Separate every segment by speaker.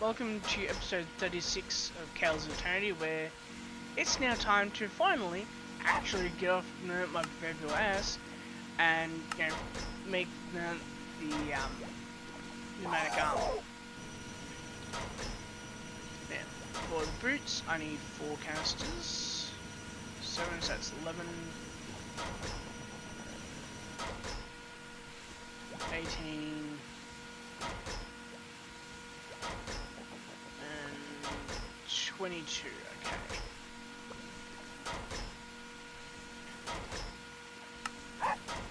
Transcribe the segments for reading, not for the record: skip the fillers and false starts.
Speaker 1: welcome to episode 36 of Kael'Alanai's Eternity, where it's now time to finally actually get off my proverbial ass and, make the pneumatic armor. Now, for the boots, I need 4 canisters, 7, so that's 11, 18, and 22, okay.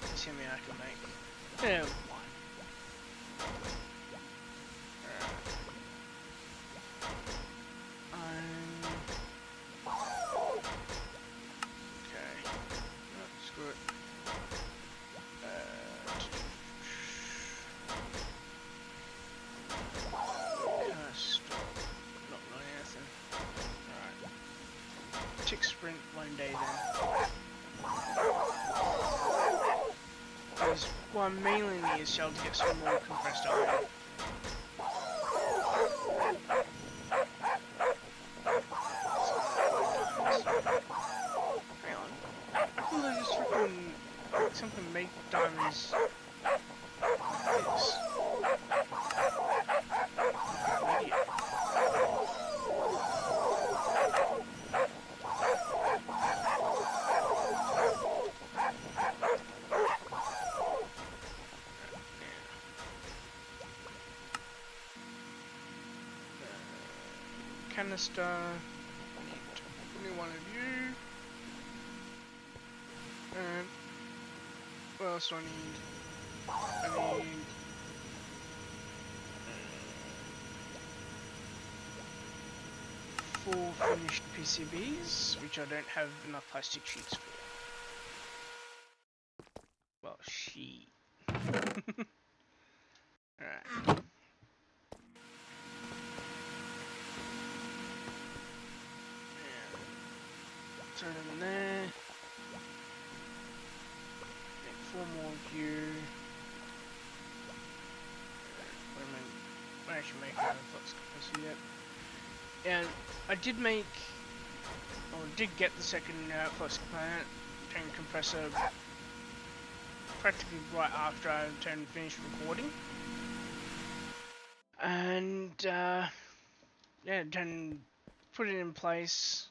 Speaker 1: Let's see how many I can make. Yeah, 1. Okay. No, screw it. Not really anything. Alright. Tick sprint one day then. Because what I mainly need is to get some more compressed iron. Hang on. I thought I just freaking something make diamonds like this. Idiot. Canister, I need 21 of you, and what else do I need? I need 4 finished PCBs, which I don't have enough plastic sheets for. Well, sheet. Alright. Throw them in there. Make 4 more of you. I actually make another flux compressor yet. And I did make, or did get the second flux compressor practically right after I finished recording. And yeah, put it in place.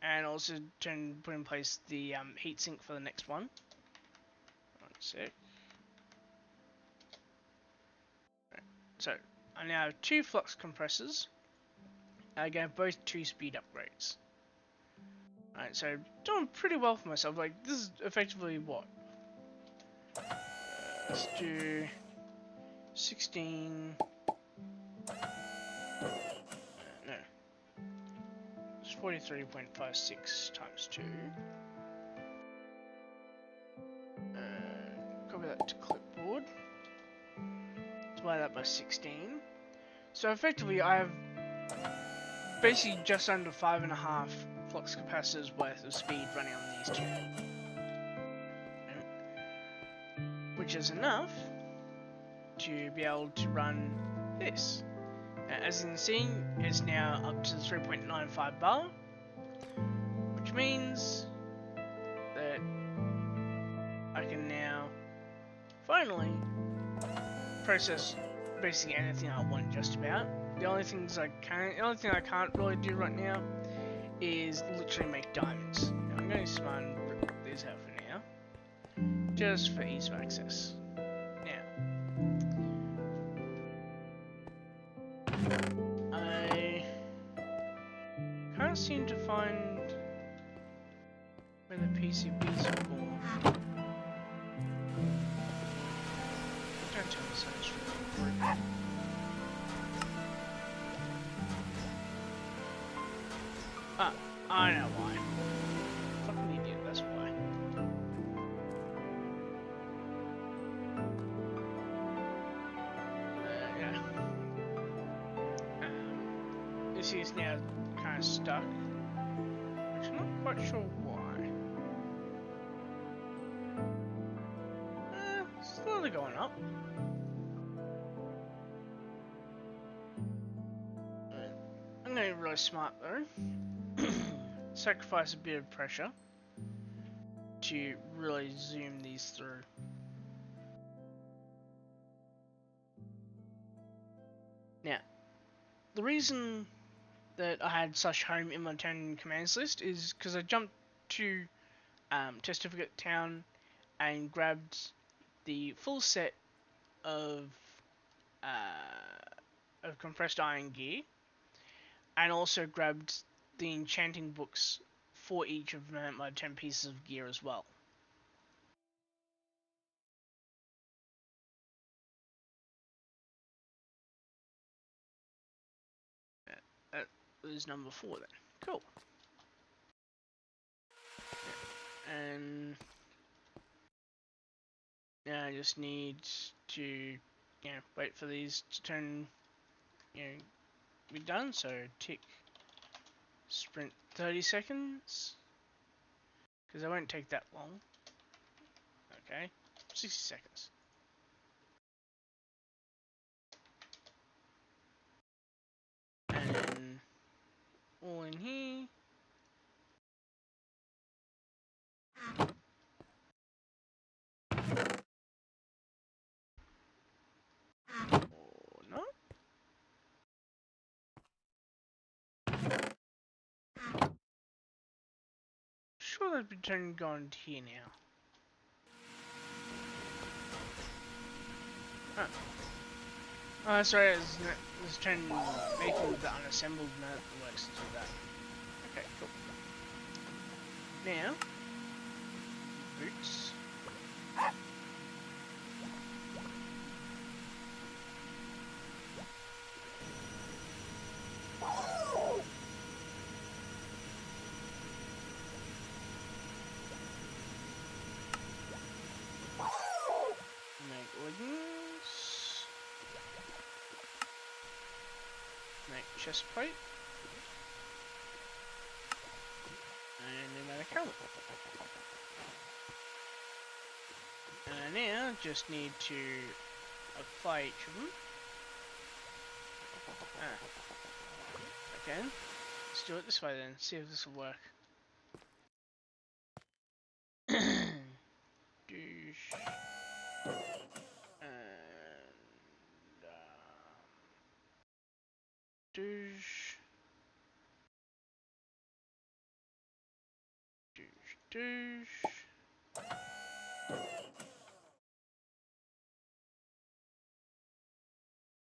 Speaker 1: And also put in place the heatsink for the next one. 1 sec. Right. So I now have 2 flux compressors. I have both 2 speed upgrades. Alright, so doing pretty well for myself. Like, this is effectively what? Let's do 16. No. 43.56 times 2. Copy that to clipboard. Divide that by 16. So effectively, I have basically just under 5.5 flux capacitors worth of speed running on these 2. Which is enough to be able to run this. As you can see, it's now up to 3.95 bar, which means that I can now finally process basically anything I want just about. The only thing I can't really do right now is literally make diamonds. Now, I'm going to smart and rip these out for now, just for ease of access. I can't seem to find where the PCBs are born. Don't tell me something's from the Ah, I know why. Fucking idiot, that's why. This is now kind of stuck, which I'm not quite sure why. Slowly going up. going to be really smart though. Sacrifice a bit of pressure to really zoom these through. Now, the reason that I had such home in my turn commands list is because I jumped to Testificate Town and grabbed the full set of compressed iron gear, and also grabbed the enchanting books for each of my 10 pieces of gear as well. That was number 4 then. Cool. And now I just need to, wait for these to turn, be done. So tick sprint 30 seconds, because it won't take that long. Okay, 60 seconds. And all in here. Or not. Sure, that'd be turning gone to here now. Oh, sorry, it's turning making the unassembled map that works to do that. Okay, cool. Now, boots. Make leggings. Make chest plate. And then make a helmet. And now, just need to apply each of them. Okay. Let's do it this way then, see if this will work. Douche. And douche. Douche, douche.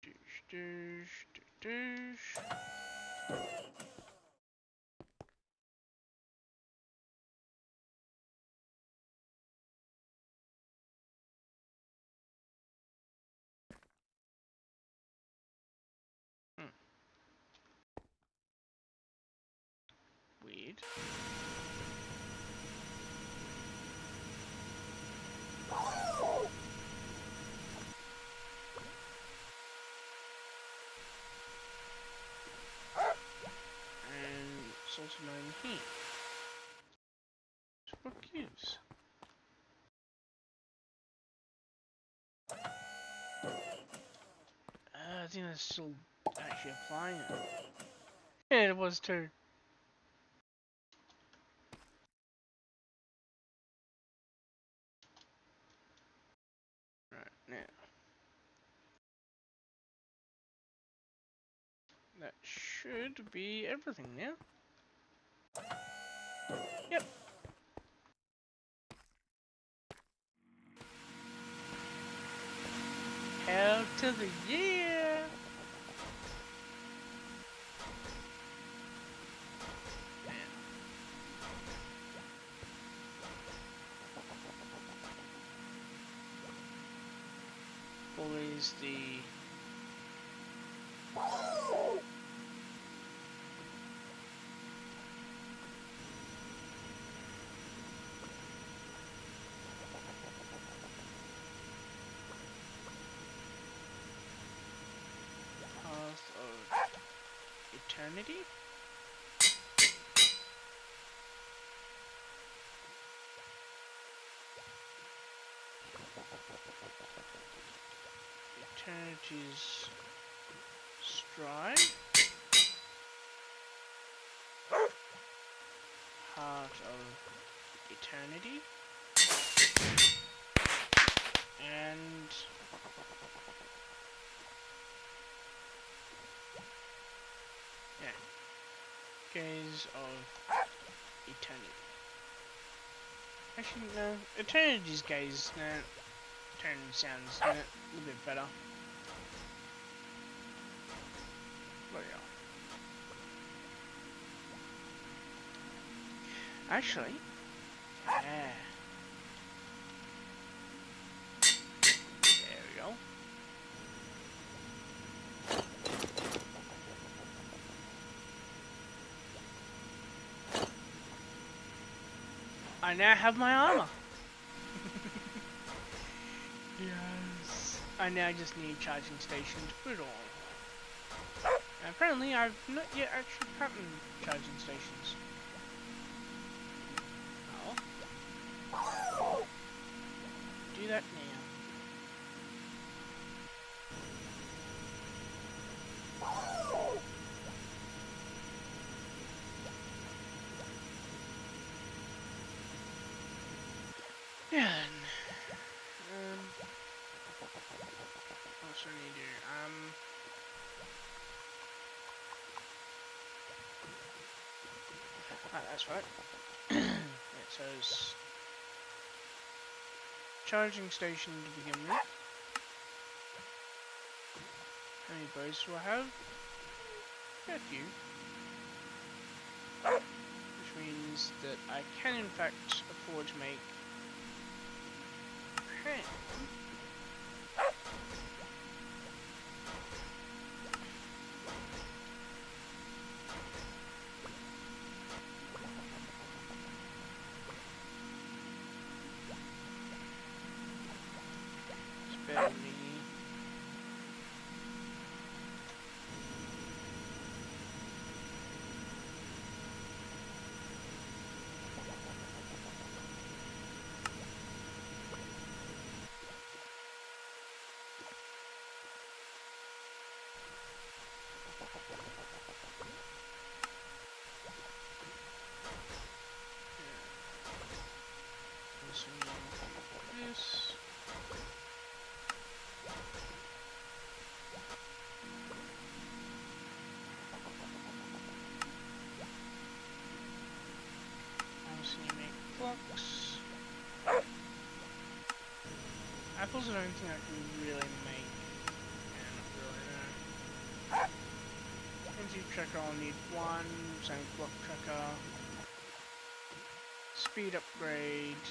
Speaker 1: Douche, douche, douche. Weird. And it's also known here. So what gives? I think that's still actually applying it. Yeah, it was too. Right, now. That should be everything now. Yep. Hell to the year! Always the Path of Eternity. Eternity's Stride. Heart of Eternity. And yeah, Gaze of Eternity. Actually, no, Eternity's Gaze. No, Eternity sounds a little bit better. Bloody hell. Actually, yeah. There we go. I now have my armor. Yes. I now just need a charging station to put it on. And apparently, I've not yet actually patterned charging stations. Oh. Do that now. Yeah. What else do I need to do? That's right. It says charging station to begin with. How many bows do I have? A few. Which means that I can in fact afford to make ham. Spare me. This. Also you make blocks. Apples are the only thing I can really make. Yeah, not really, no. Energy tracker I'll need one, same block tracker. Speed upgrade.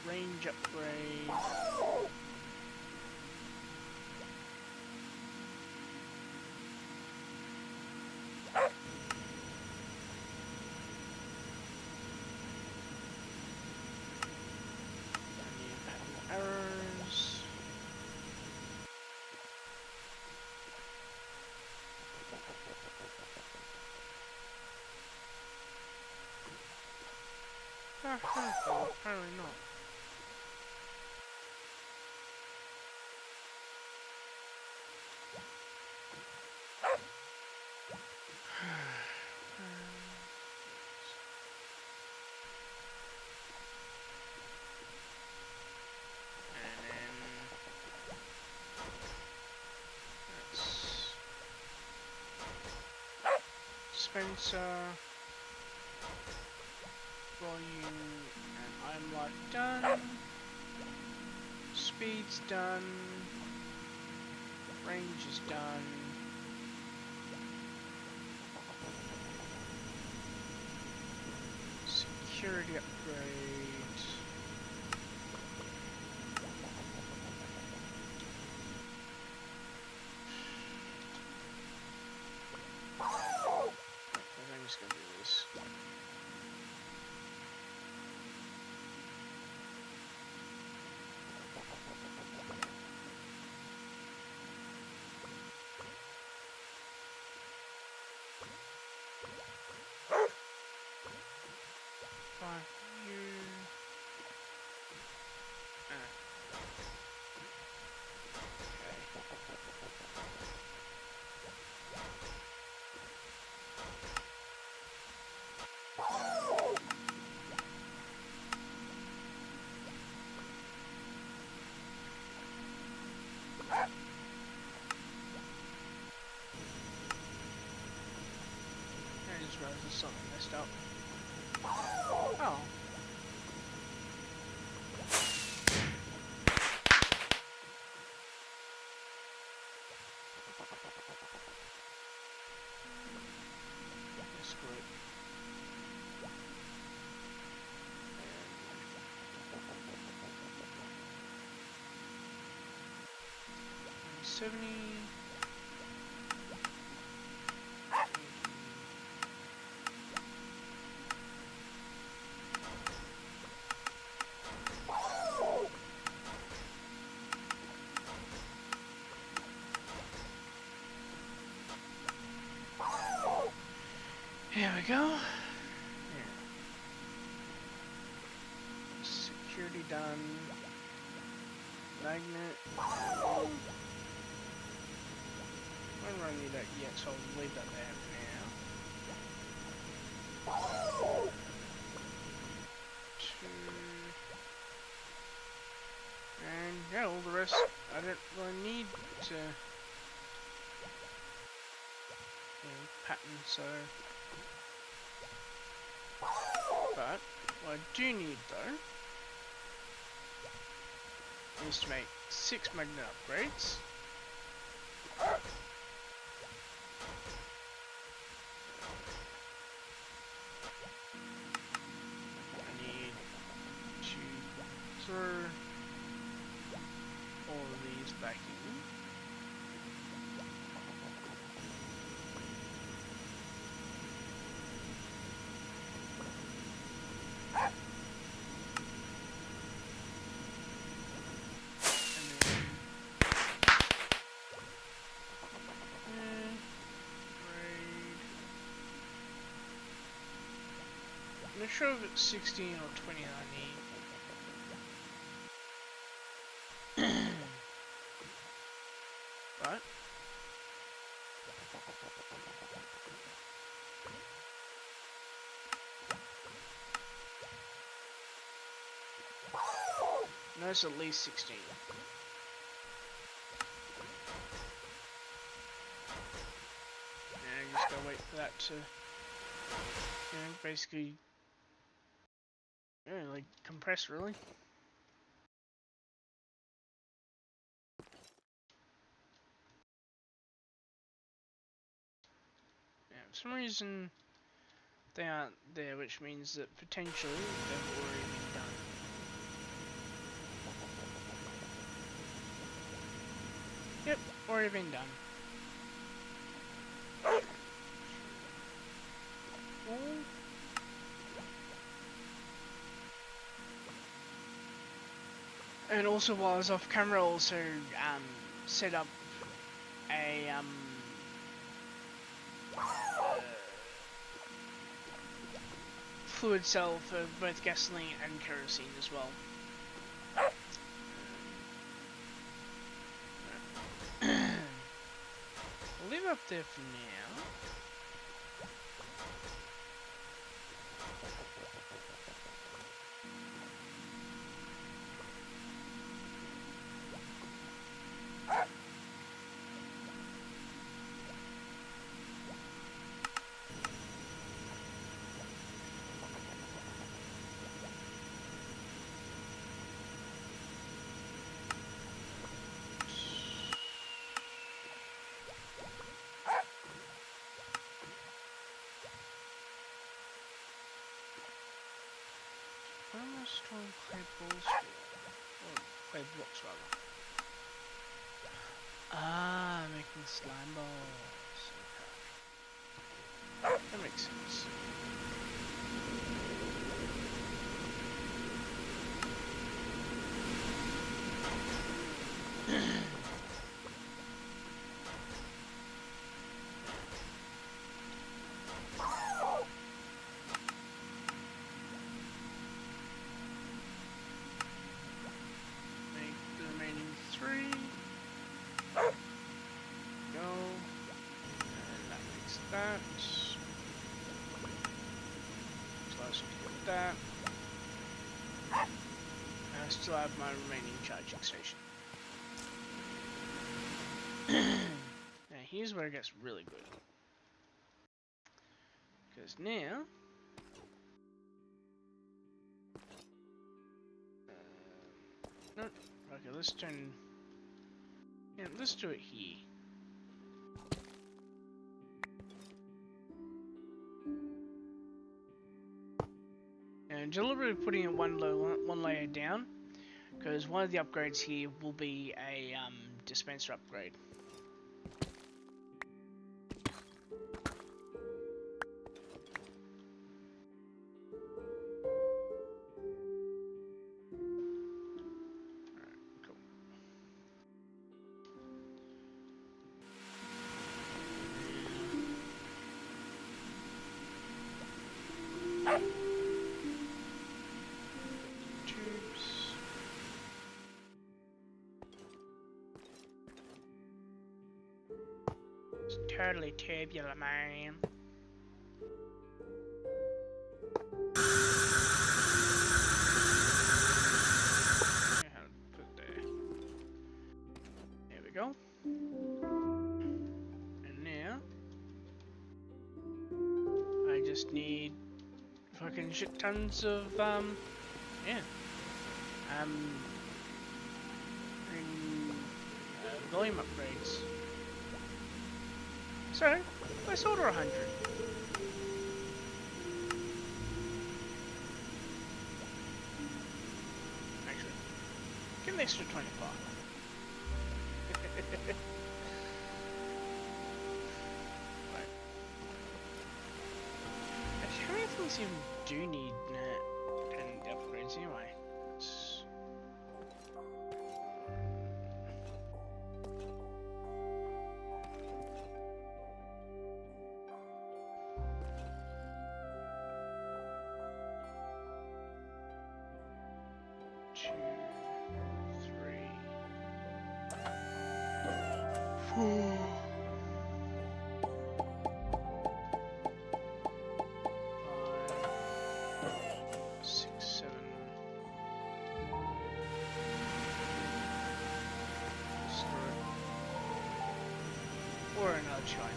Speaker 1: Range upgrade. Arrows. Apparently not. Spencer, volume and item life done, speed's done, range is done, security upgrade. I'm just gonna do this. Fuck you. I just realized there's something messed up. Oh. Screw it. 70. Here we go. Yeah. Security done. Magnet. I don't really need that yet, so I'll leave that there for now. 2. And yeah, all the rest I don't really need to pattern, so. But what I do need though is to make 6 magnet upgrades. I need to throw all of these back in. I'm not sure if it's 16 or 20 I need. But no, it's at least 16. And I just gotta wait for that to, basically, like compress really. Yeah, for some reason they aren't there, which means that potentially they've already been done. Yep, already been done. And also while I was off camera, I also set up a fluid cell for both gasoline and kerosene as well. I'll leave it up there for now. What am I storing clay balls for? Or clay blocks rather. Ah, making slime balls. Okay. That makes sense. that. Close to get that. I still have my remaining charging station. Now here's where it gets really good. Because now... no, okay, let's turn... yeah, let's do it here. And deliberately putting it one layer down, because one of the upgrades here will be a dispenser upgrade. Totally tubular, man. Put there. There we go. And now I just need fucking shit tons of yeah. Volume upgrades. So, let's order 100. Actually, give an extra 25. Right. Actually, how many things even do need and upgrades anyway? Or another China.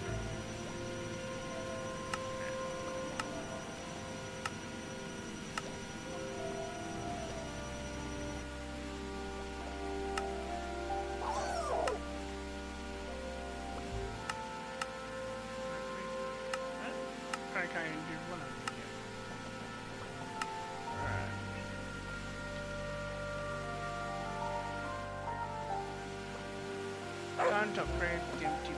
Speaker 1: I can't even do one of them yet. Alright. Time to upgrade the empty 4K.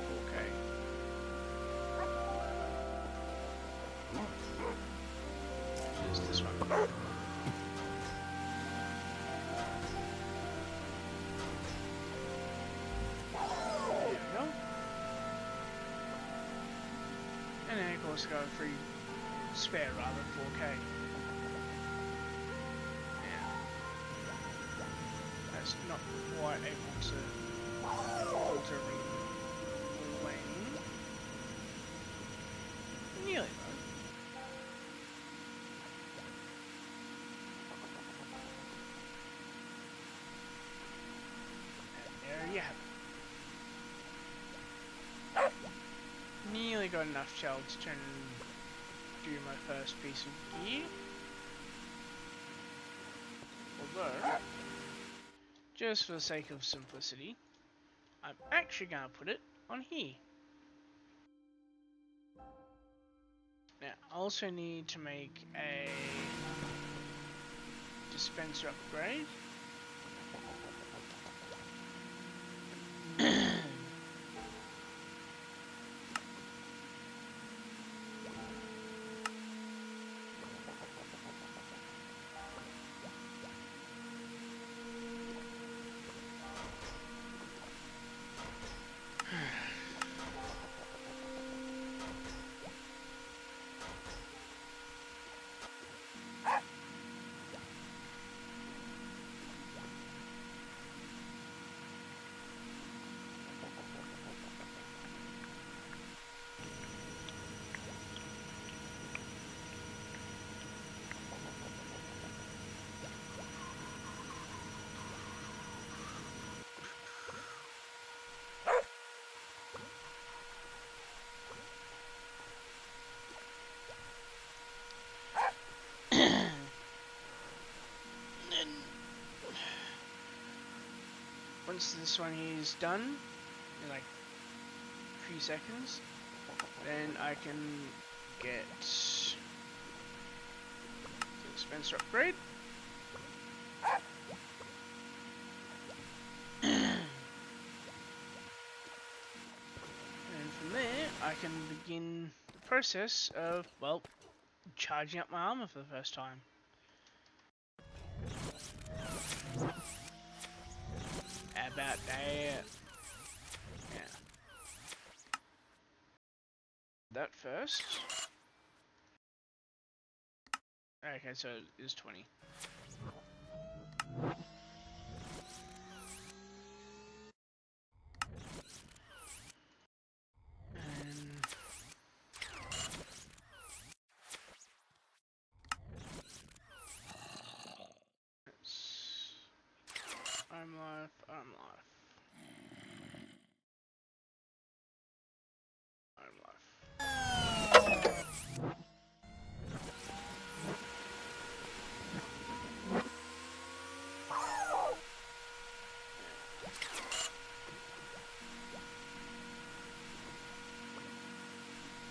Speaker 1: Which is this one. There we go. And then of course go free spare rather 4K. Yeah. That's not quite able to alter lane. Nearly though. And there you have it. Nearly got enough shell to turn do my first piece of gear. Although, just for the sake of simplicity, I'm actually going to put it on here. Now, I also need to make a dispenser upgrade. once this one is done, in like a few seconds, then I can get the dispenser upgrade. And from there, I can begin the process of, well, charging up my armor for the first time. About that. Yeah. That first. Okay, so it is 20. And it's arm life, arm life, arm life.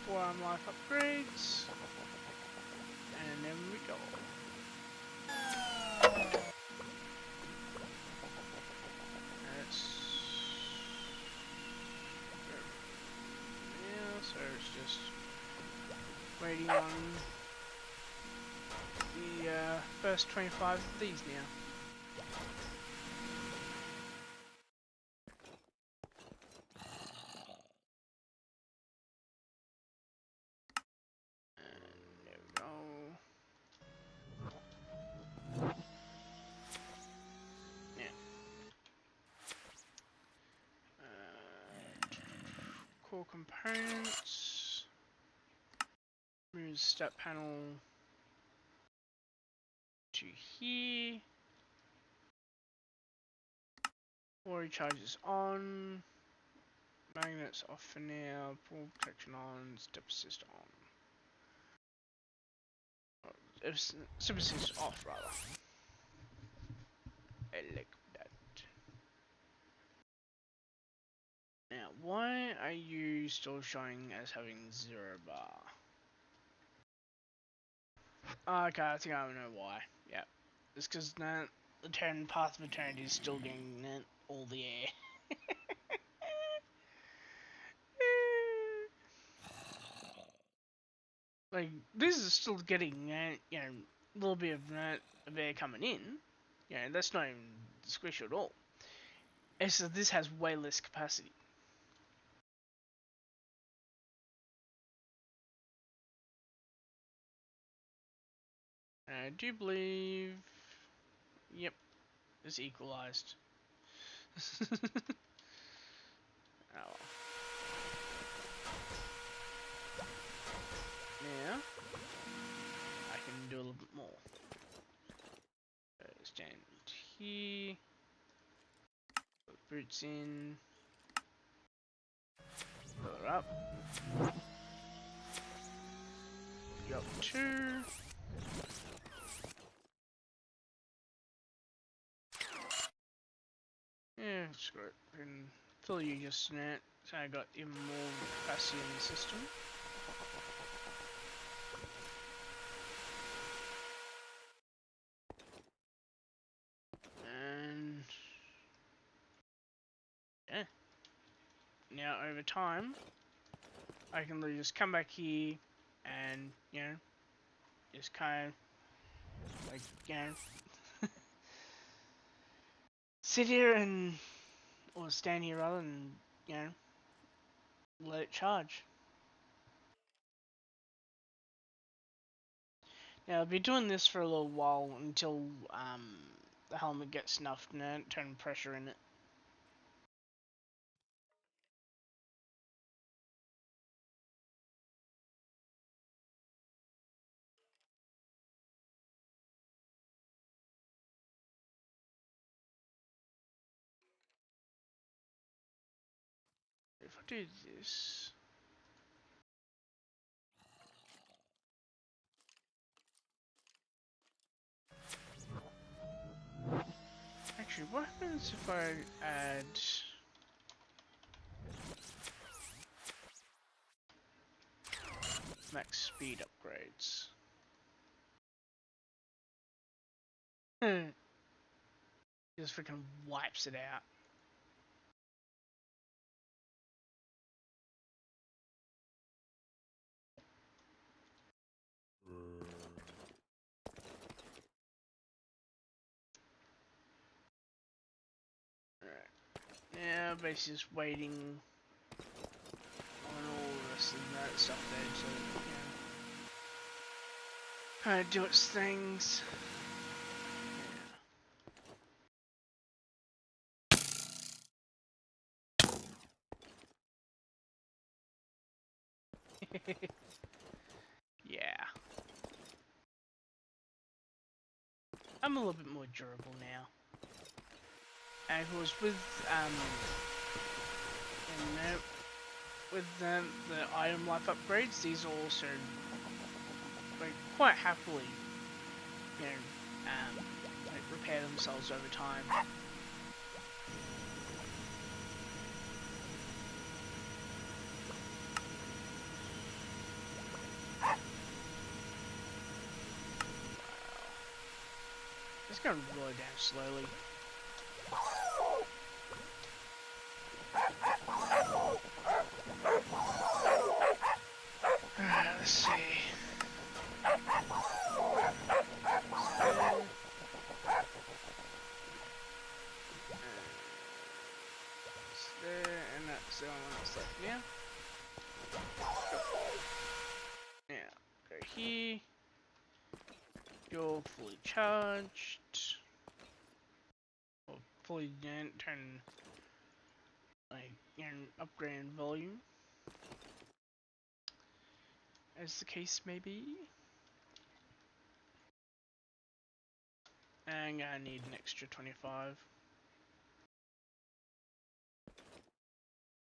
Speaker 1: Four arm life upgrades, and then we go. That's yeah, so it's just waiting on the first 25 of these now. And there we go. Yeah. Core components. Move the step panel to here. Auto charges on. Magnets off for now. Pull protection on. Step assist on. Step assist off rather. I like that. Now, why are you still showing as having 0 bar? Okay, I think I know why. Yeah. It's because the Path of Eternity is still getting all the air. Like, this is still getting, you know, a little bit of air coming in. You know, that's not even squish at all. It's that this has way less capacity. I do believe... Yep, it's equalized. Oh well. Now, I can do a little bit more. Stand here. Put boots in. Fill it up. Drop 2. Yeah, screw it. I can fill you just in it, so I got even more capacity in the system. And yeah. Now over time, I can literally just come back here and, you know, just kind of like, you know, sit here and, or stand here rather and, you know, let it charge. Now I'll be doing this for a little while until the helmet gets snuffed and turn pressure in it. If I do this, actually, what happens happens if I add max speed upgrades? Just freaking wipes it out. Now, basically just waiting on all the rest of that stuff there to, kind of do its things. Yeah. Yeah. I'm a little bit more durable now. And of course with the item life upgrades, these are also like quite happily, like repair themselves over time. It's gonna roll down slowly. Let's see. It's there, and that's the only one that's left now. Now, go here. You're fully charged. Or fully turn, like, upgrade in volume. As the case may be. And I'm gonna need an extra 25.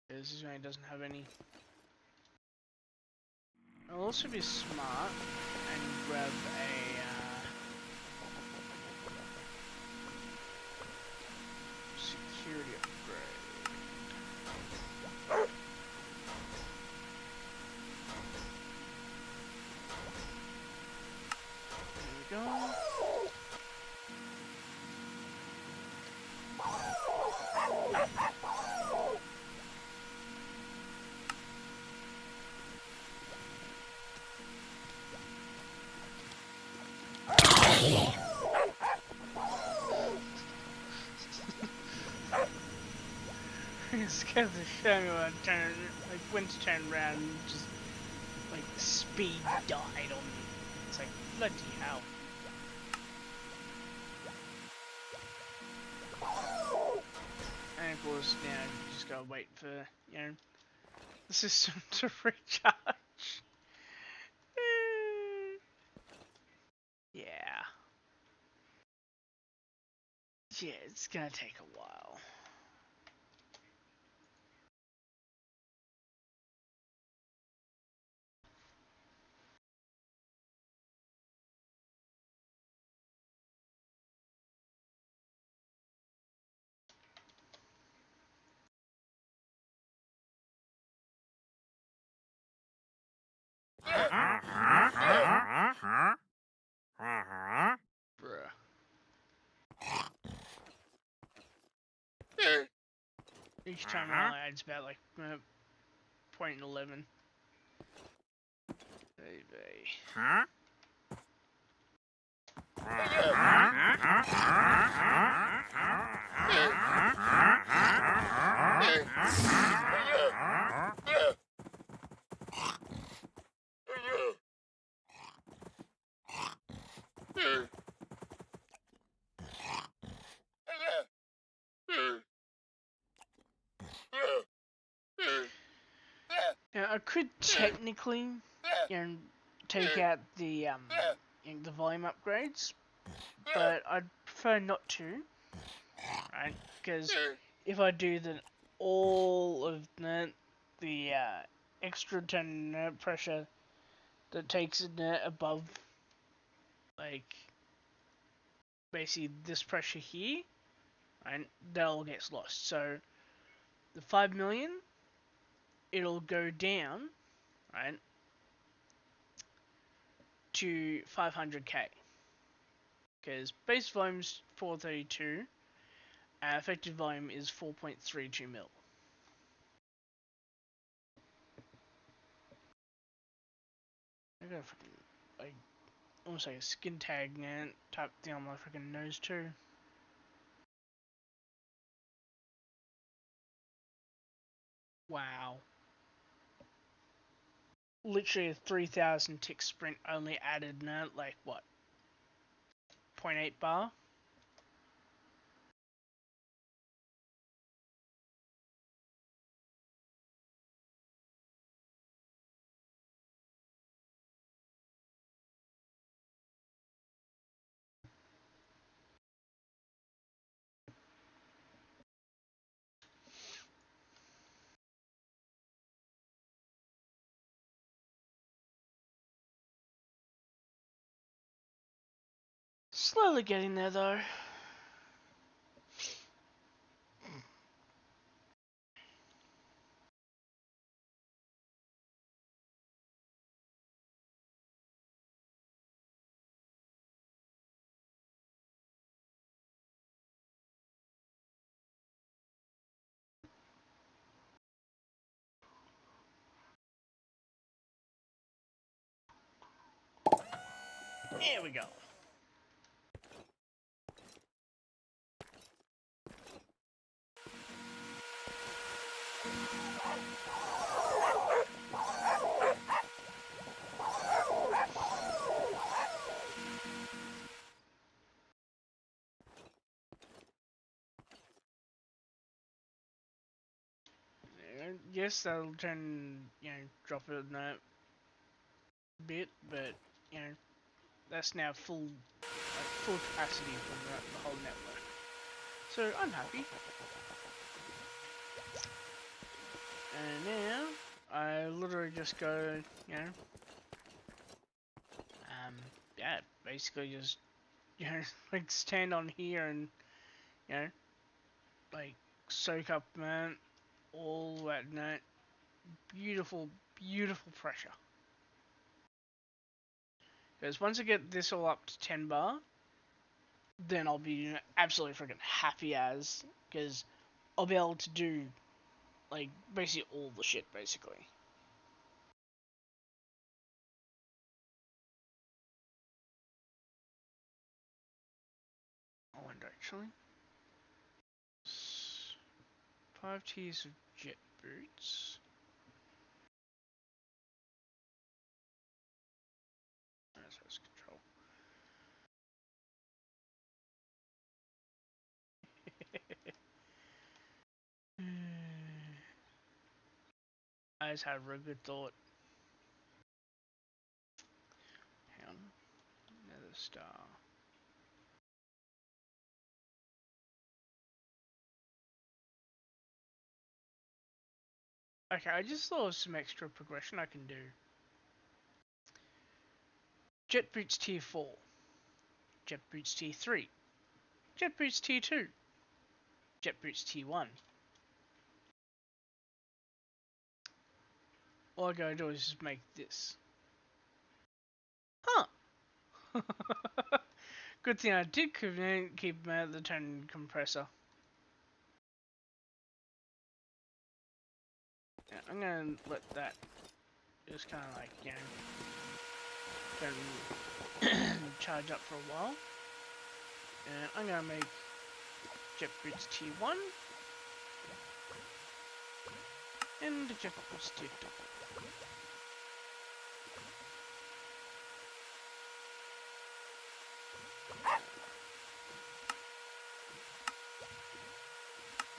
Speaker 1: This one doesn't have any. I'll also be smart and grab a security upgrade. There we go. Scared the show when I turned, like, went to turn around and just, like, speed died on me. It's like, bloody hell. And of course, now you just gotta wait for, the system to recharge. Yeah. Yeah, it's gonna take a while. Bruh. Each time it only adds about like 0.11. Baby. Now I could technically, take out the the volume upgrades, but I'd prefer not to, right? Because if I do, then all of the extra turn pressure that takes it above, like, basically this pressure here, right? That all gets lost. So the 5 million, it'll go down, right, to 500k. Because base volume's 432, effective volume is 4.32 mil. I got a freaking, like, almost like a skin tag, man, type thing on my freaking nose too. Wow. Literally a 3,000 tick sprint only added now, like what? 0.8 bar? Slowly getting there though. Here we go. Yes, that'll turn, drop it a bit, but, that's now full, like, full capacity for the whole network. So I'm happy. And now I literally just go, yeah, basically just, like stand on here and, you know, like soak up, man, all that night. Beautiful, beautiful pressure. Because once I get this all up to 10 bar, then I'll be absolutely freaking happy as, because I'll be able to do, like, basically all the shit, basically. I wonder, actually. 5 tiers of jet boots. That's control. I just had a real good thought. Hang on. Another star. Okay, I just thought of some extra progression I can do. Jet boots tier 4. Jet boots tier 3. Jet boots tier 2. Jet boots tier 1. All I gotta do is just make this. Huh. Good thing I did keep the tone compressor. Yeah, I'm gonna let that just kind of like, charge up for a while. And I'm gonna make jet boots tier 1. And the jet boots tier 2.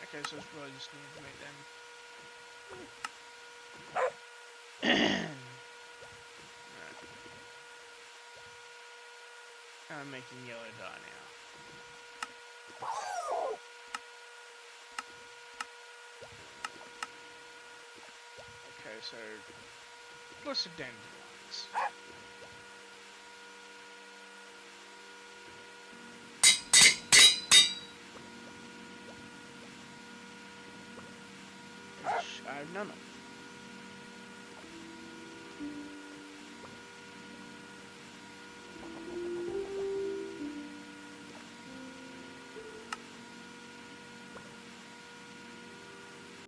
Speaker 1: Okay, so it's really just need to make them. I'm making yellow dye now. Okay, so lots of dandelions. have none of.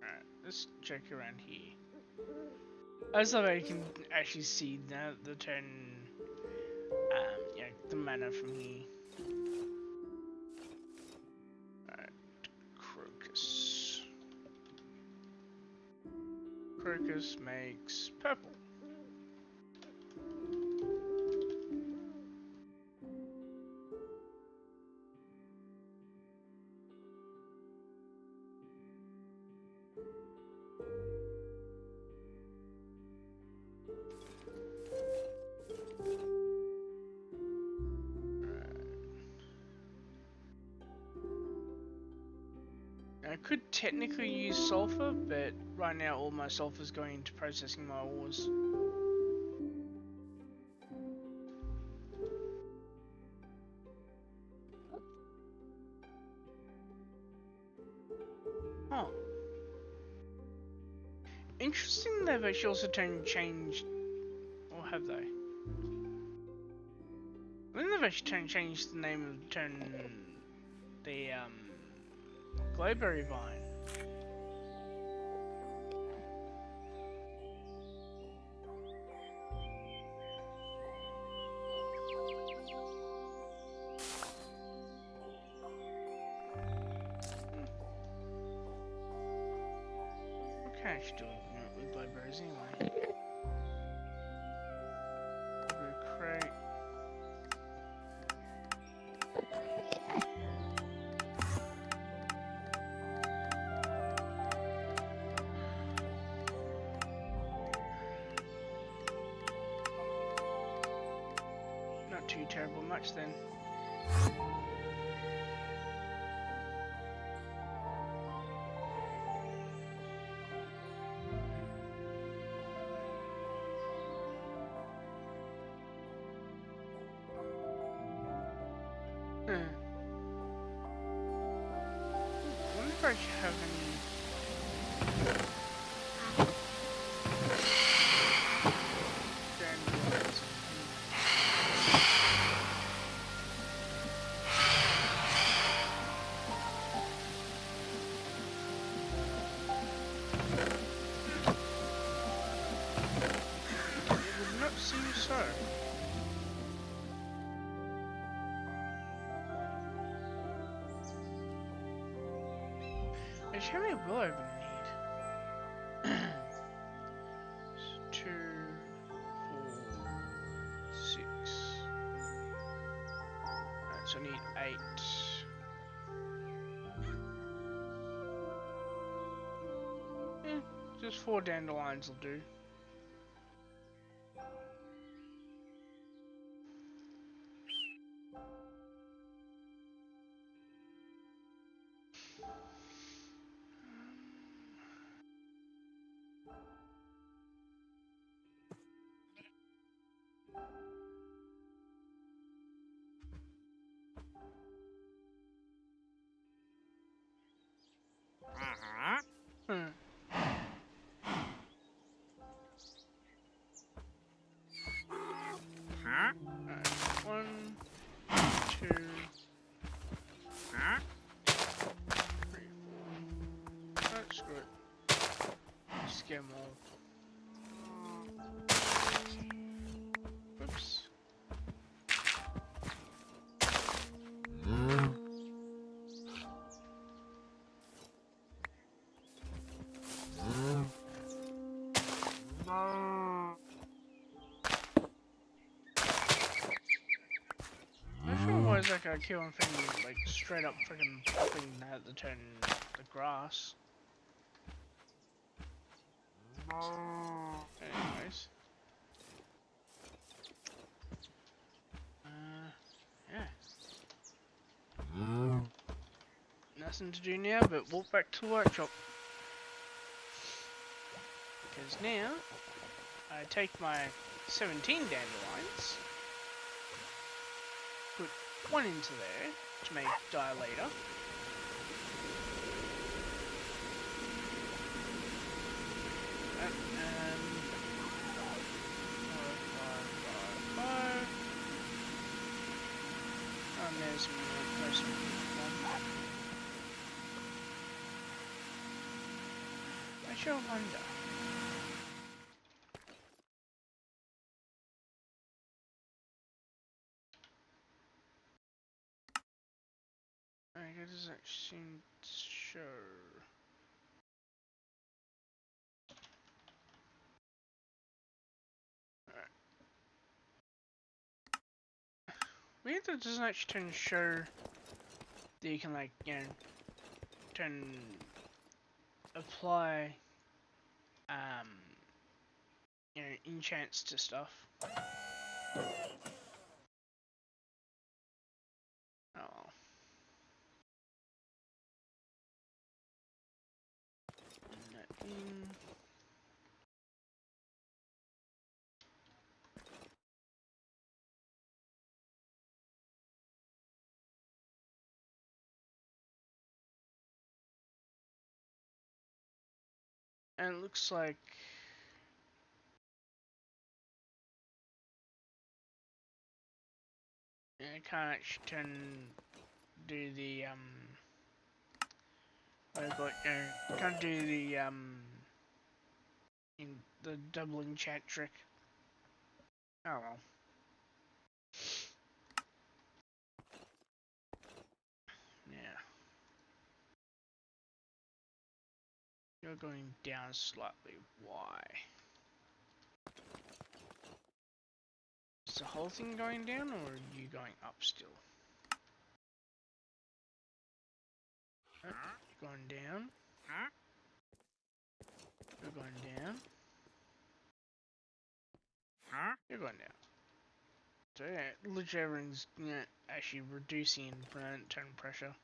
Speaker 1: Alright, let's check around here. I just thought I can actually see the turn, the mana from here. Alright, crocus. Crocus makes purple. I could technically use sulfur, but right now all my sulfur is going into processing my ores. Oh. Interesting, they've actually also changed, or have they? I think they've actually changed the name of the Glowberry Vine. Okay, I should do it with glowberries anyway. Crate. Not too terrible much then. I wonder if I should have any dandelions. It would not seem so. How many will I even need? 2, 4, 6. Alright, so I need 8. Yeah, just 4 dandelions will do. Alright, 1, 2, 3, 4. Alright, screw it. Just get them all. Oops. It's like a kill and thing, like straight up freaking popping at the turn the grass. Anyways. Yeah. Nothing to do now but walk back to the workshop. Because now, I take my 17 dandelions, put 1 into there to make dilator. five. And there's more person. I shall wonder. It doesn't seem to show. Weird that it doesn't actually turn to show that you can, like, you know, apply, you know, enchants to stuff. Oh. Nothing. And it looks like I can't actually do the what I got, can't do the in the double enchant trick. Oh well. Yeah. You're going down slightly. Why? Is the whole thing going down, or are you going up still? Oh, you're going down. You're going down. You're going down. So yeah, literally everything's, you know, actually reducing in turn pressure.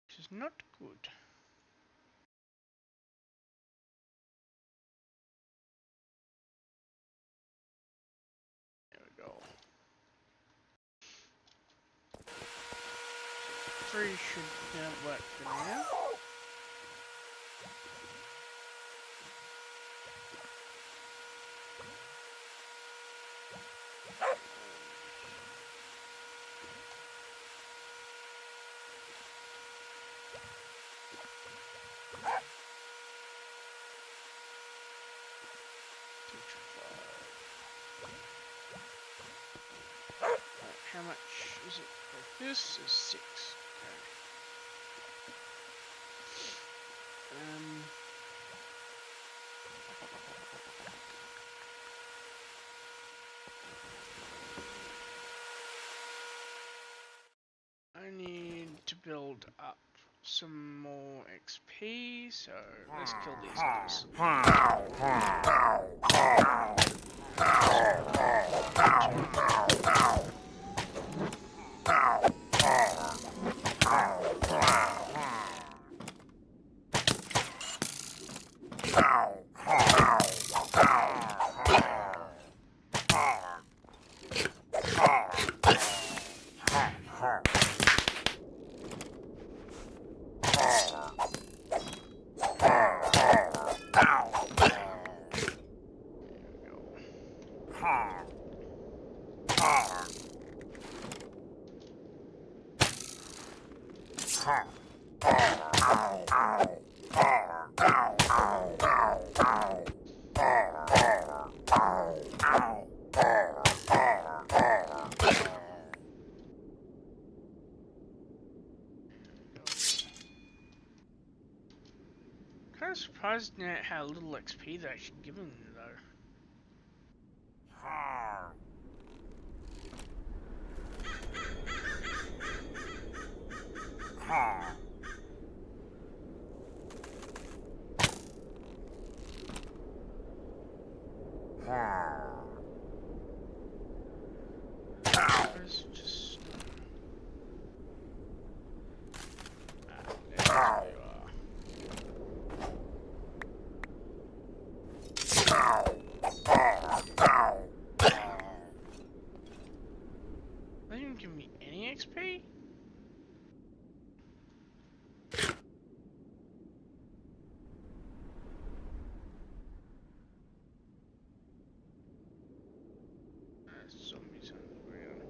Speaker 1: Which is not good. There we go. 3 should work for now. How much is it? Like this is 6. Okay. I need to build up some more XP, so let's kill these guys. Kind of surprised at how little XP they're actually giving me though. It's just... there you are. They didn't give me any XP? Zombies on the ground.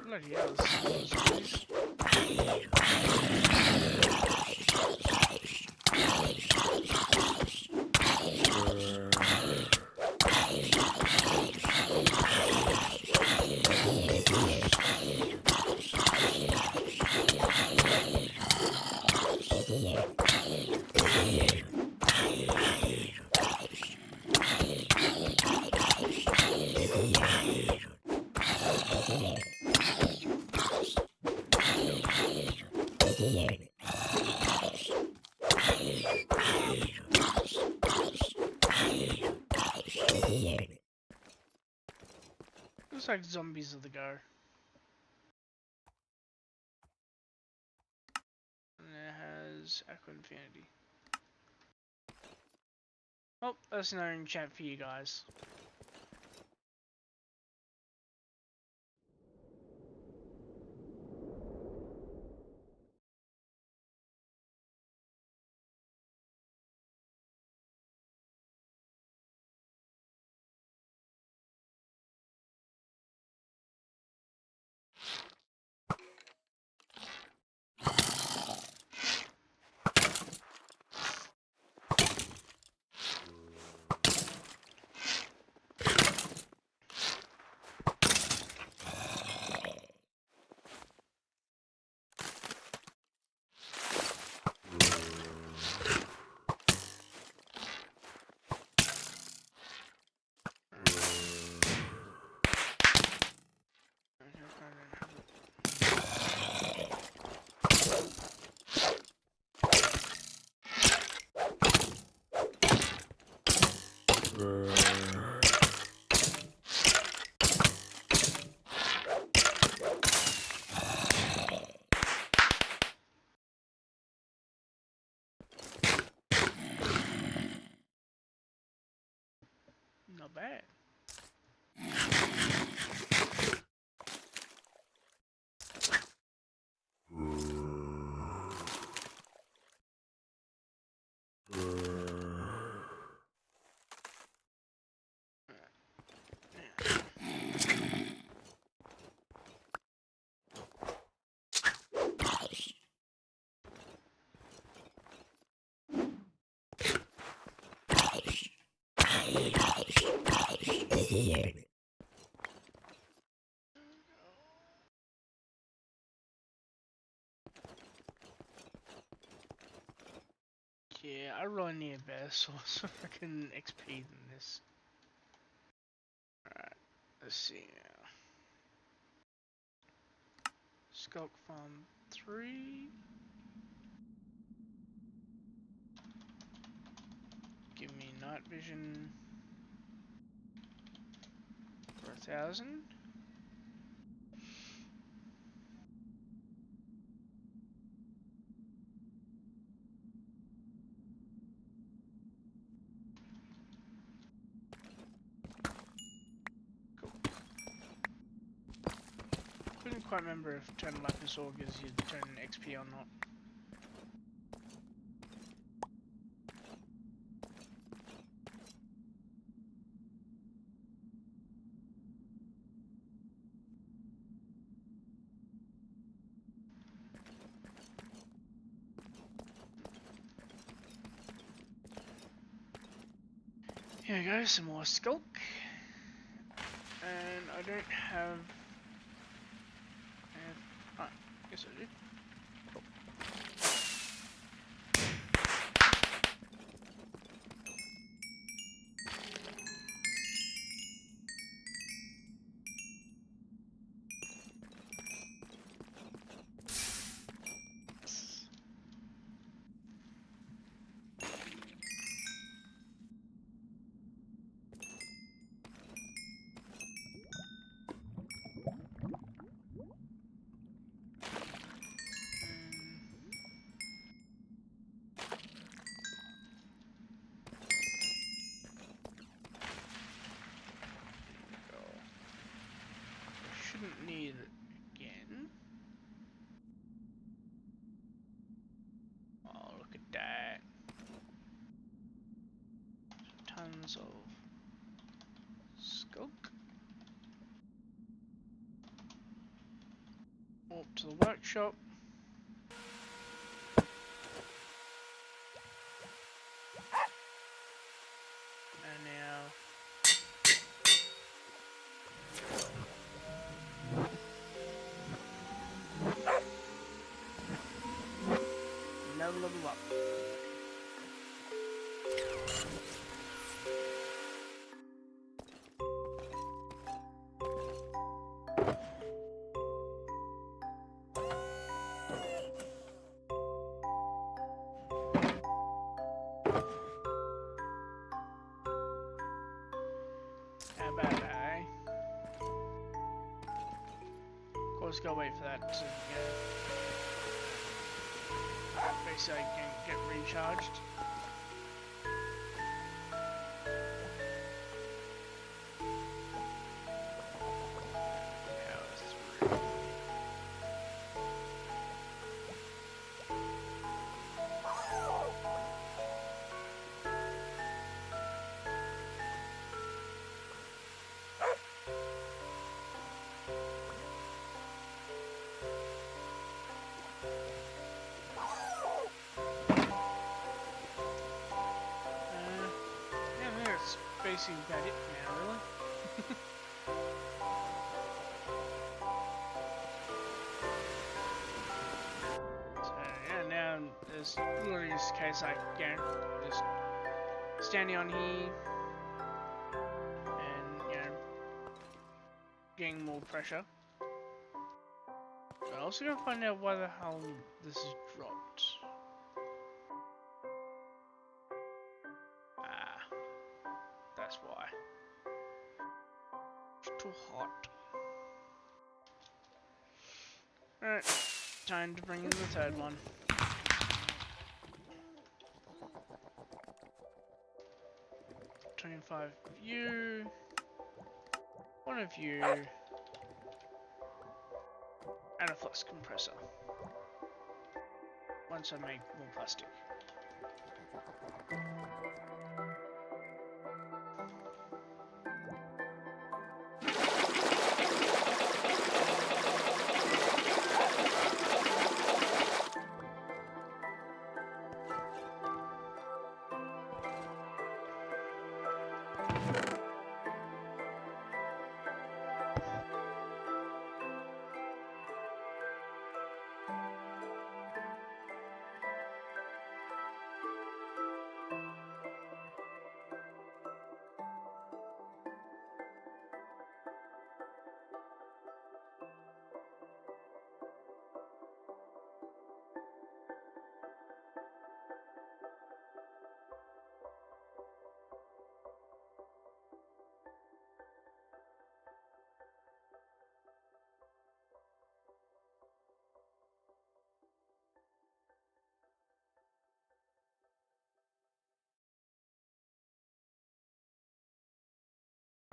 Speaker 1: Bloody hell, this is a lot of zombies. Looks like zombies are the go. And it has Armour of Eternity. Oh, that's another chat for you guys. Not bad. Yeah, I really need a better source of freaking XP than this. Alright, let's see now. Skulk Farm 3. Give me night vision for 1,000. Couldn't quite remember if turning Lapis Ore gives you turn XP or not. Here we go, some more Skulk. And I don't have... oh, yes I do. Cool. Didn't need it again. Oh, look at that. Tons of skunk. Up to the workshop. And now level up. How about that, eh? Of course, gotta wait for that to basically get recharged. Basically about it now, really. So yeah, now there's literally just a case like, you know, just standing on here and, you know, getting more pressure. But I also gotta find out why the hell this is dropped. Ah, that's why. It's too hot. Alright, time to bring in the third one. $25 of you, one of you, and a flux compressor. Once I make more plastic.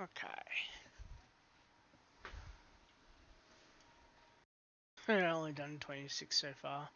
Speaker 1: Okay. I've only done 26 so far.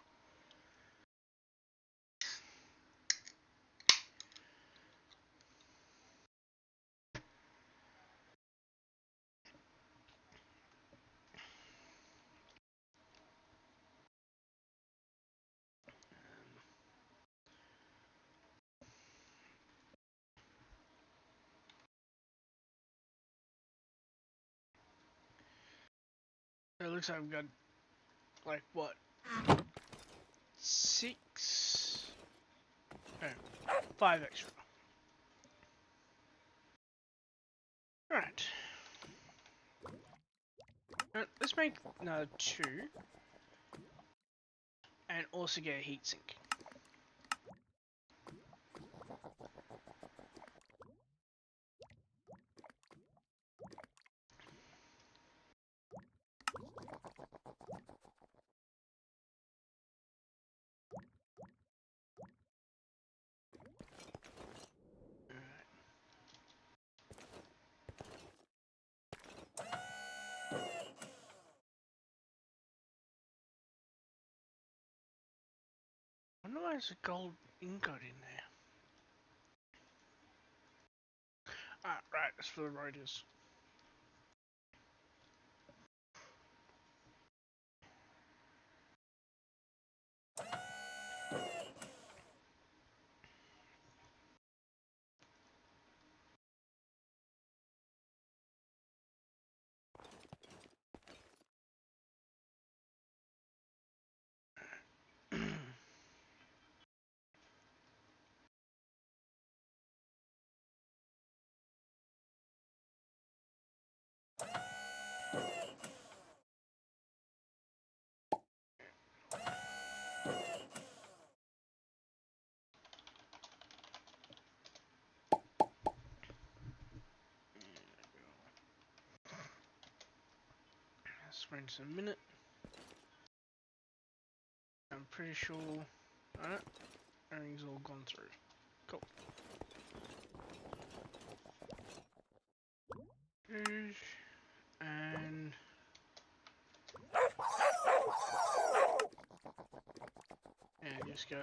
Speaker 1: It looks like I've got, like, what? 6? No, 5 extra. Right. Let's make another 2. And also get a heatsink. wonder why there's a gold ingot in there. Ah, right, that's for the rotors. Sprints a minute. I'm pretty sure. Alright, everything's all gone through. Cool. And yeah, just go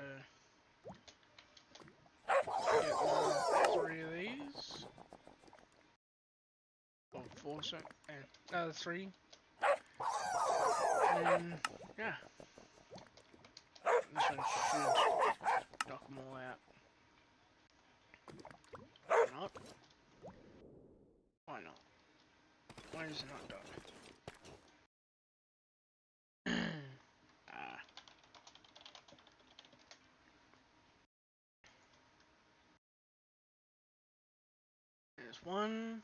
Speaker 1: get 3 of these. Or 4, so and another 3. And yeah. This one should knock them all out. Why not? Why not? Why is it not done? There's one.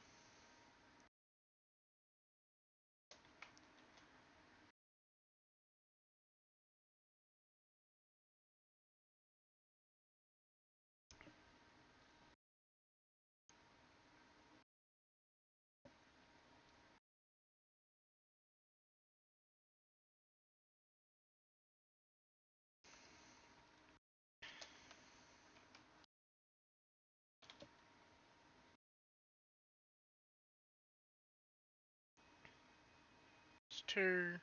Speaker 1: It's 2.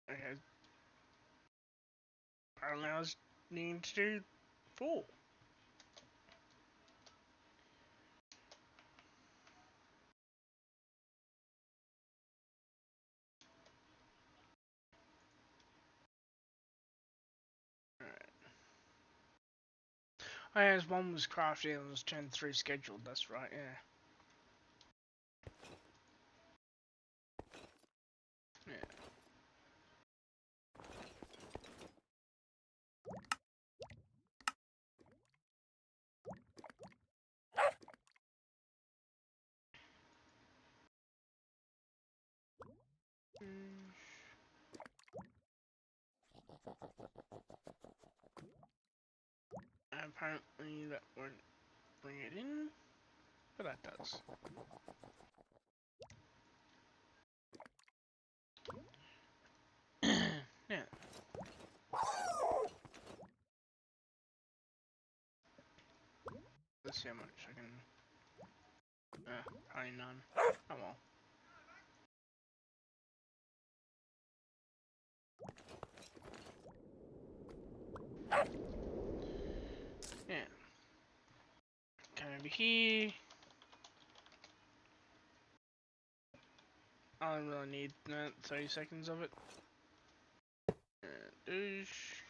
Speaker 1: Okay. Apparently I was needing to do 4. Oh, yeah, as 1 was crafted and was turned 3 scheduled, that's right, yeah. Yeah. Apparently that won't bring it in, but that does. Yeah. Let's see how much I can. Probably none. Oh well. Yeah. Come over here. I don't really need 30 seconds of it. Douche.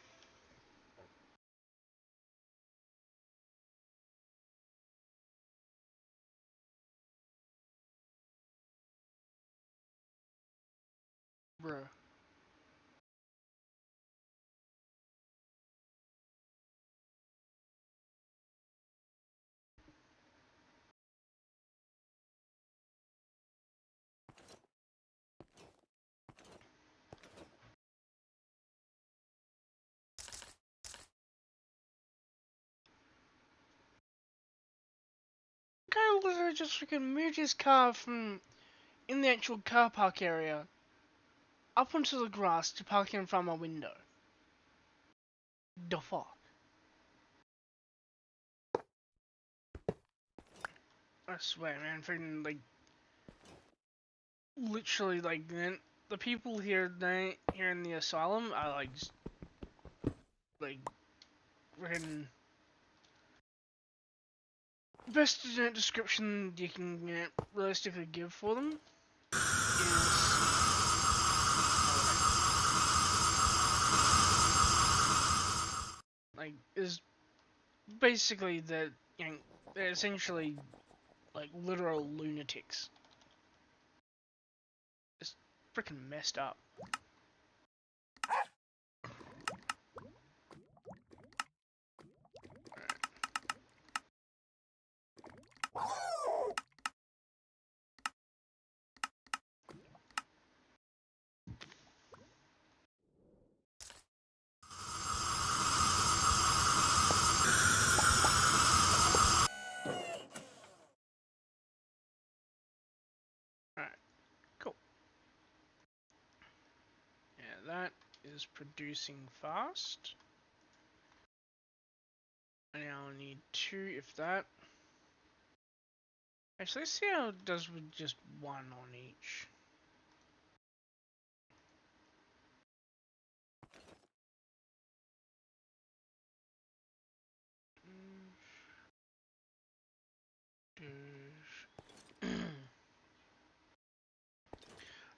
Speaker 1: Bruh. literally just freaking moved his car from in the actual car park area up onto the grass to park in front of my window. The fuck? I swear, man, freaking, like, literally, like, man, the people here in the asylum are, like, just, like, freaking, best description you can realistically give for them is basically that, you know, they're essentially, like, literal lunatics. It's freaking messed up. Alright, cool. Yeah, that is producing fast. And now I need 2 if that. Actually, let's see how it does with just 1 on each.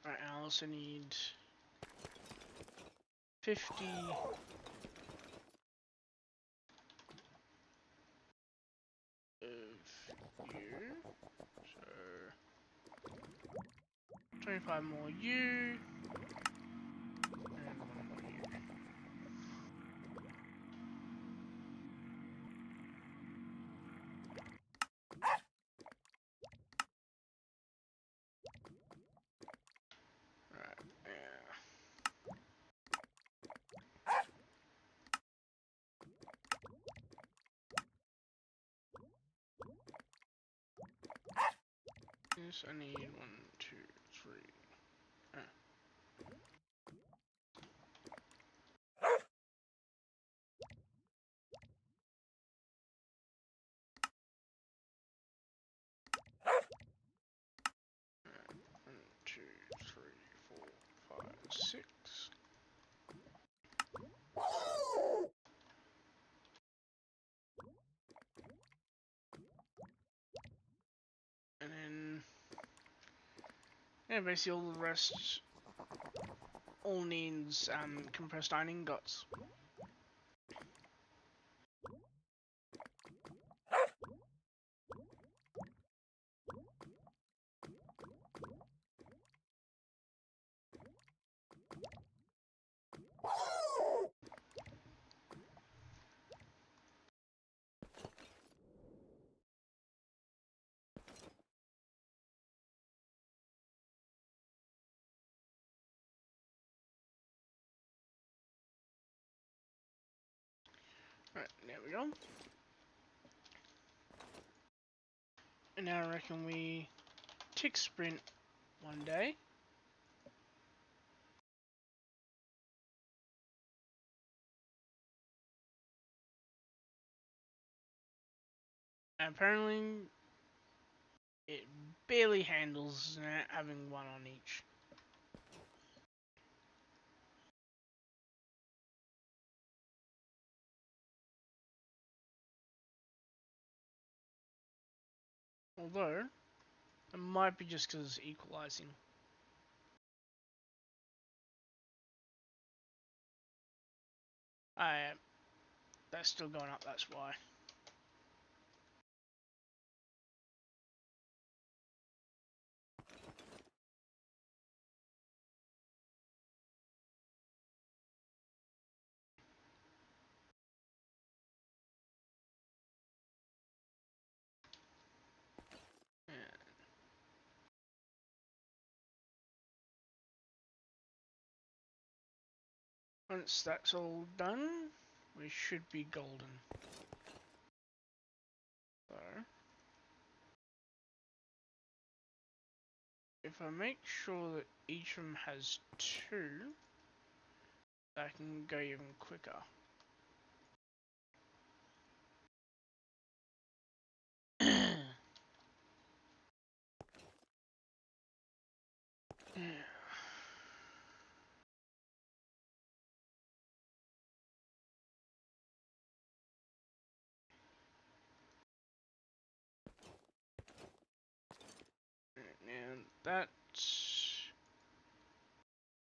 Speaker 1: Alright, I also need 50 of you. So 25 more you. And 1 more you. Right, yeah. Yes, I need 1, 2, 3. Ah. Right. 1, 2, 3, 4, 5, 6. And then, yeah, basically all the rest all needs compressed iron ingots. Right, there we go. And now I reckon we tick sprint one day. And apparently it barely handles having 1 on each. Although, it might be just because it's equalizing. That's still going up, that's why. Yeah. Once that's all done, we should be golden. So, If I make sure that each of them has 2, I can go even quicker. And that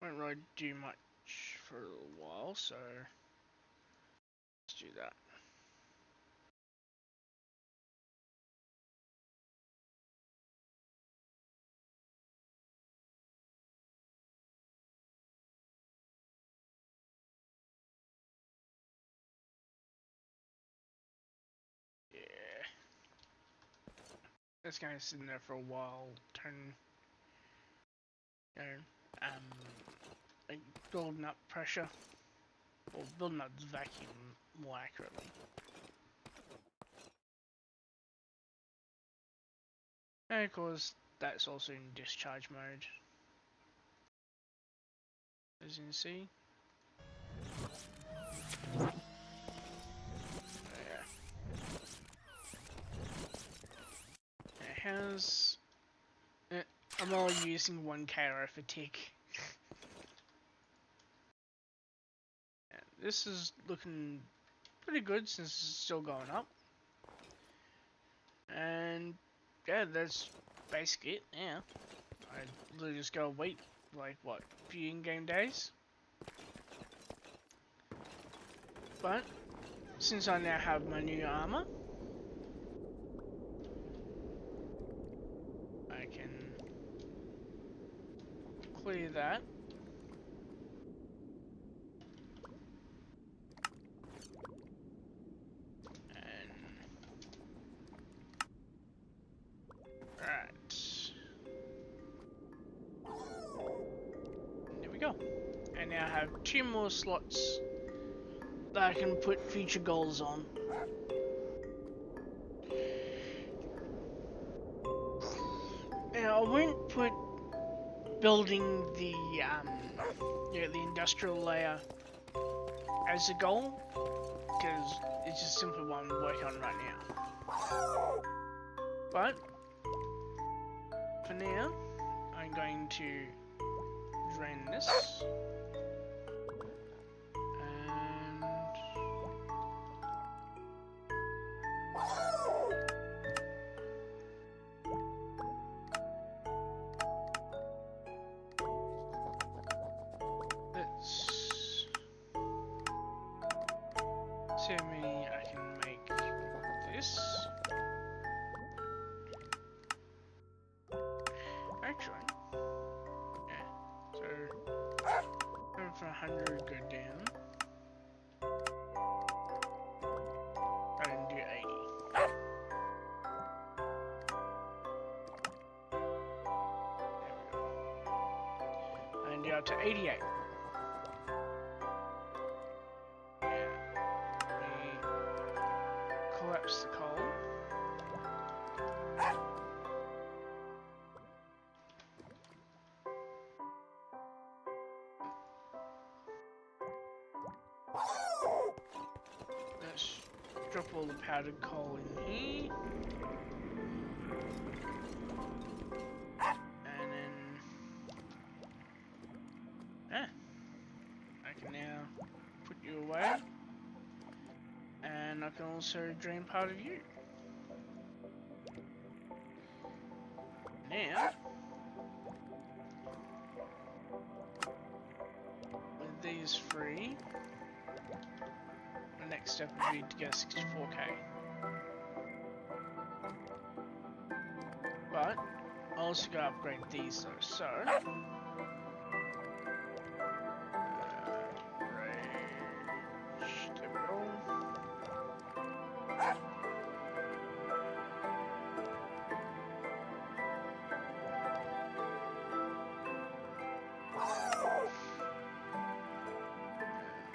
Speaker 1: won't really do much for a little while, so let's do that. Yeah. That's going to sit in there for a while, like building up pressure, or building up vacuum more accurately. And of course, that's also in discharge mode, as you can see. Yeah. How's I'm only using 1 KO for tick. This is looking pretty good since it's still going up. And yeah, that's basically it. Yeah, I literally just gotta wait like what, few in-game days. But since I now have my new armor, I can clear that. And right. There we go. And now I have 2 more slots that I can put future goals on. Now I won't put building the the industrial layer as a goal, because it's just simply what I'm working on right now. But for now, I'm going to drain this, and let's see how many I can make this. Actually, yeah, so going from 100, go down. I didn't do 80. There we go. And up to 88. Collapse the coal. Let's drop all the powdered coal in here. And then I can now put you away. And I can also drain part of you. Now, with these free, the next step would be to get 64k. But I also gotta upgrade these though, so there we go.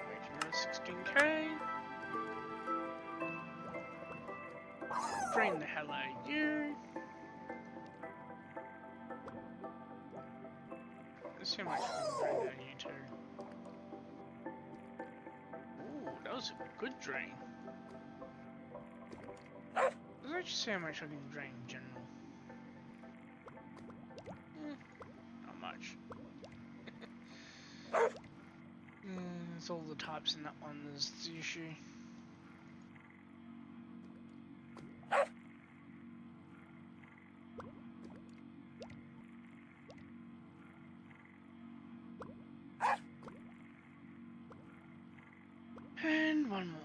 Speaker 1: Making that 16k. Drain the hell out of you. Let's see how much we can drain down here too. Ooh, that was a good drain. Let's just see how much I can drain in general. Not much. It's all the types in that one that's the issue. And one more.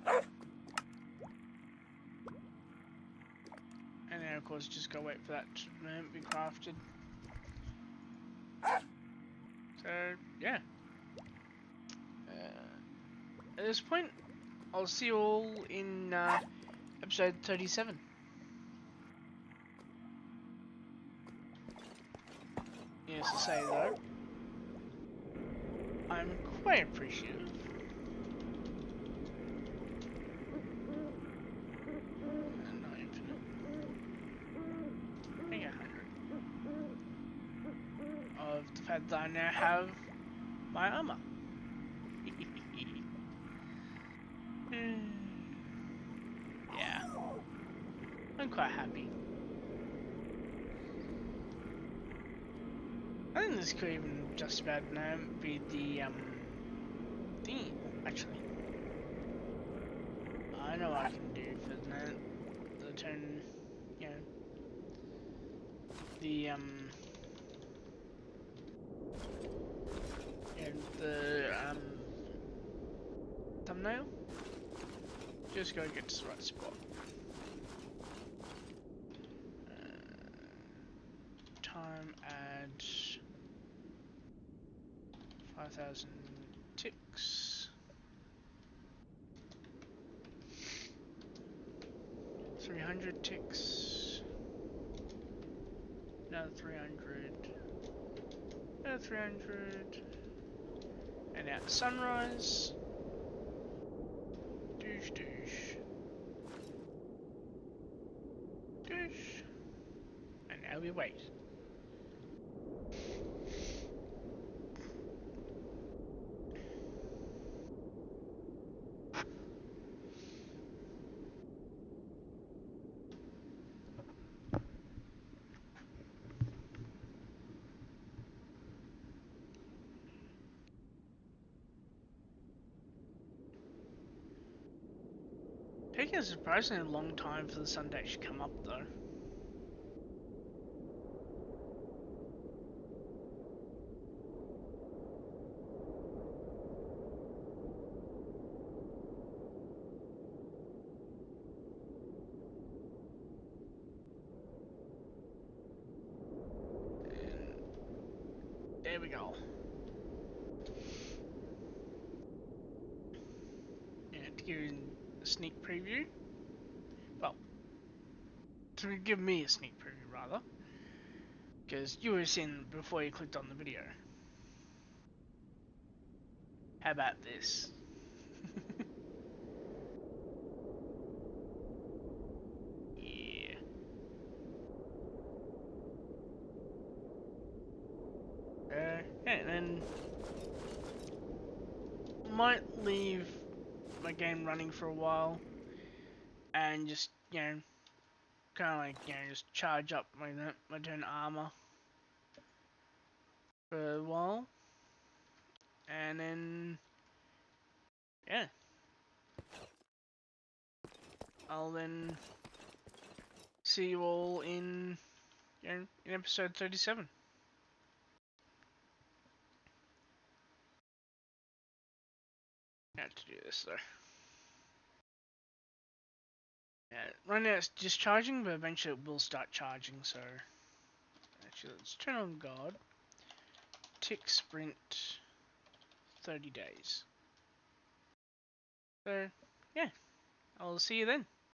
Speaker 1: So, and then of course just go wait for that to be crafted. So yeah. At this point, I'll see you all in episode 37. Yes, to say though, I'm quite appreciative. And not infinite. I think 100. Of the fact that I now have my armor. Yeah. I'm quite happy. I think this could even just about now be the theme, actually. I know what I can do for the turn, you know, the thumbnail. Just gotta get to the right spot. Time add 5,000 ticks. 300 ticks. Another 300. Another 300. And now sunrise. Douche, douche. Douche. And now we wait. Taking a surprisingly long time for the sun to actually come up though. And there we go. And to give you a sneak preview. Well, to give me a sneak preview rather. Because you were seeing before you clicked on the video. How about this? Yeah. And then might leave my game running for a while and just, you know, kind of like, you know, just charge up my turn armor for a while. And then, yeah. I'll then see you all in, you know, in episode 37. I have to do this though. Yeah, right now it's just charging, but eventually it will start charging, so actually let's turn on guard. Tick sprint 30 days. So yeah, I'll see you then.